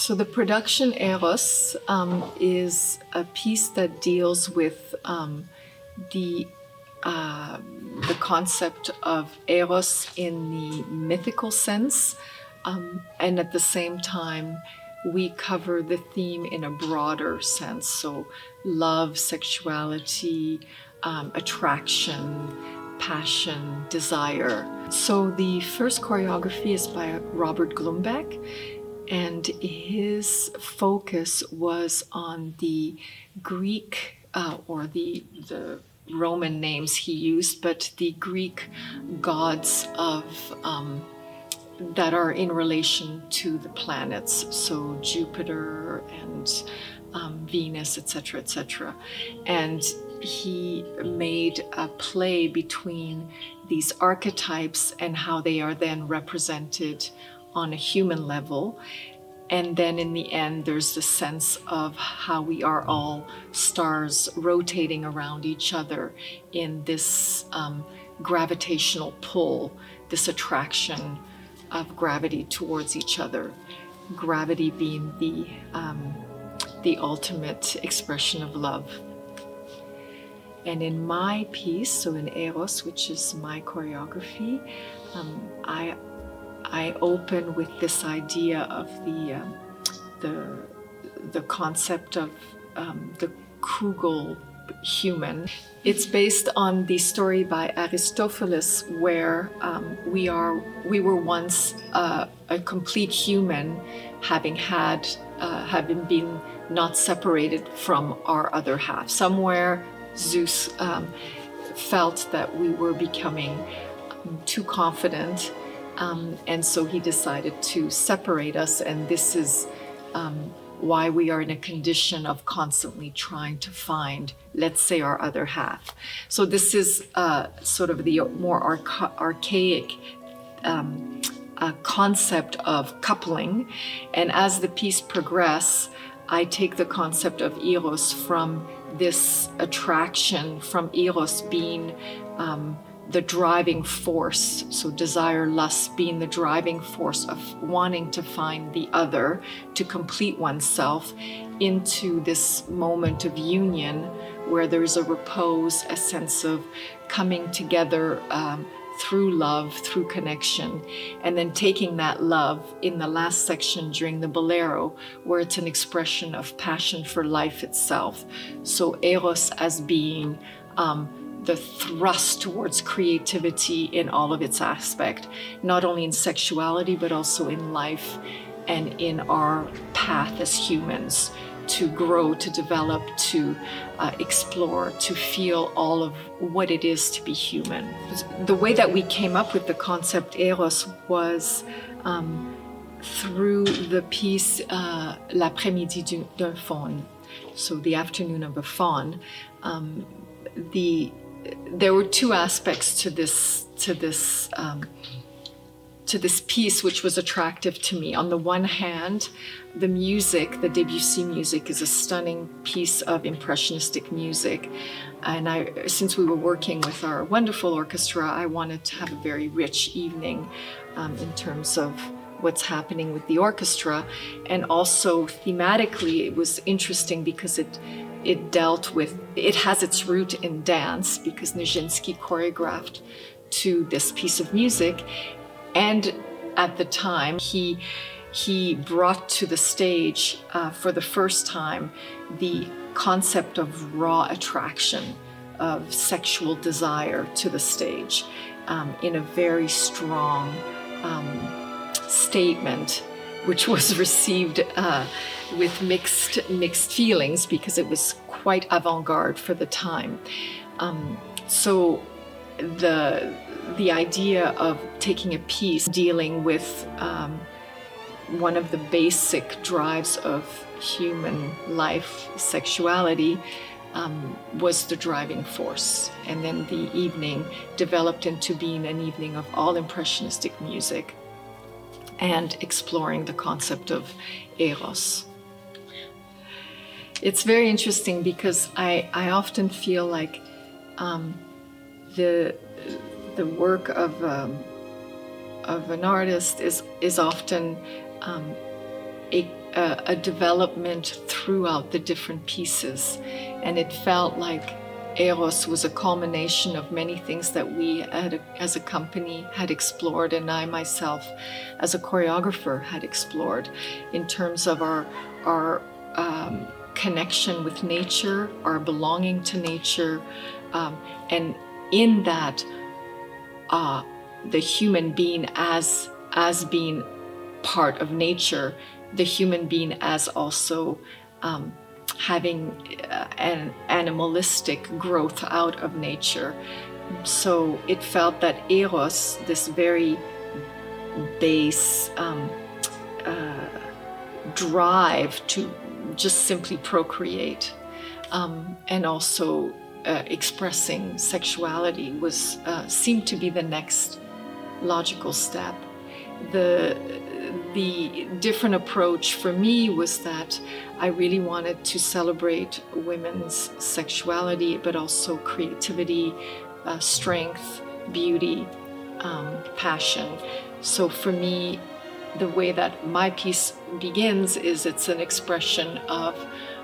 So the production EROS is a piece that deals with the concept of Eros in the mythical sense, and at the same time we cover the theme in a broader sense, so love, sexuality, attraction, passion, desire. So the first choreography is by Robert Glumbek, and his focus was on the Greek or the Roman names he used, but the Greek gods of that are in relation to the planets, so Jupiter and Venus, etc., etc. And he made a play between these archetypes and how they are then represented on a human level. And then in the end, there's the sense of how we are all stars rotating around each other in this gravitational pull, this attraction of gravity towards each other. Gravity being the ultimate expression of love. And in my piece, so in Eros, which is my choreography, I open with this idea of the concept of the Kugel human. It's based on the story by Aristophanes, where we were once a complete human, having been not separated from our other half. Somewhere Zeus felt that we were becoming too confident. And so he decided to separate us, and this is why we are in a condition of constantly trying to find, let's say, our other half. So this is sort of the more archaic concept of coupling, and as the piece progresses, I take the concept of Eros from this attraction, from Eros being the driving force, so desire, lust being the driving force of wanting to find the other, to complete oneself, into this moment of union where there's a repose, a sense of coming together through love, through connection, and then taking that love in the last section during the bolero, where it's an expression of passion for life itself. So Eros as being the thrust towards creativity in all of its aspect, not only in sexuality, but also in life and in our path as humans, to grow, to develop, to explore, to feel all of what it is to be human. The way that we came up with the concept Eros was through the piece L'après-midi d'un faune, so the afternoon of a faun. There were two aspects to this piece which was attractive to me. On the one hand, the music, the Debussy music, is a stunning piece of impressionistic music, and since we were working with our wonderful orchestra, I wanted to have a very rich evening in terms of what's happening with the orchestra, and also thematically it was interesting because it has its root in dance, because Nijinsky choreographed to this piece of music, and at the time he brought to the stage for the first time the concept of raw attraction, of sexual desire to the stage in a very strong statement, which was received with mixed feelings, because it was quite avant-garde for the time. So the idea of taking a piece dealing with one of the basic drives of human life, sexuality, was the driving force. And then the evening developed into being an evening of all impressionistic music and exploring the concept of Eros. It's very interesting because I often feel like the work of an artist is often a development throughout the different pieces. And it felt like Eros was a culmination of many things that we as a company had explored, and I myself as a choreographer had explored in terms of our connection with nature, our belonging to nature, and in that the human being as being part of nature, the human being as also having an animalistic growth out of nature. So it felt that Eros, this very base drive to just simply procreate, and also expressing sexuality was seemed to be the next logical step. The different approach for me was that I really wanted to celebrate women's sexuality, but also creativity, strength, beauty, passion. So for me, the way that my piece begins is it's an expression of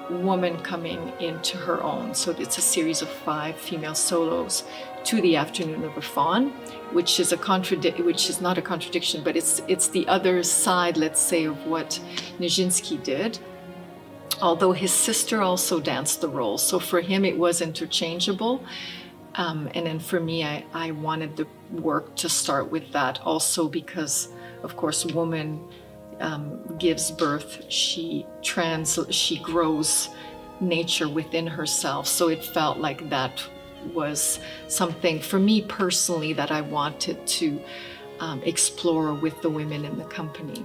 woman coming into her own. So it's a series of 5 female solos to the Afternoon of a Faun, which is not a contradiction, but it's the other side, let's say, of what Nijinsky did. Although his sister also danced the role, so for him it was interchangeable. And then for me, I wanted the work to start with that also because, of course, woman gives birth, she grows nature within herself. So it felt like that was something for me personally that I wanted to explore with the women in the company.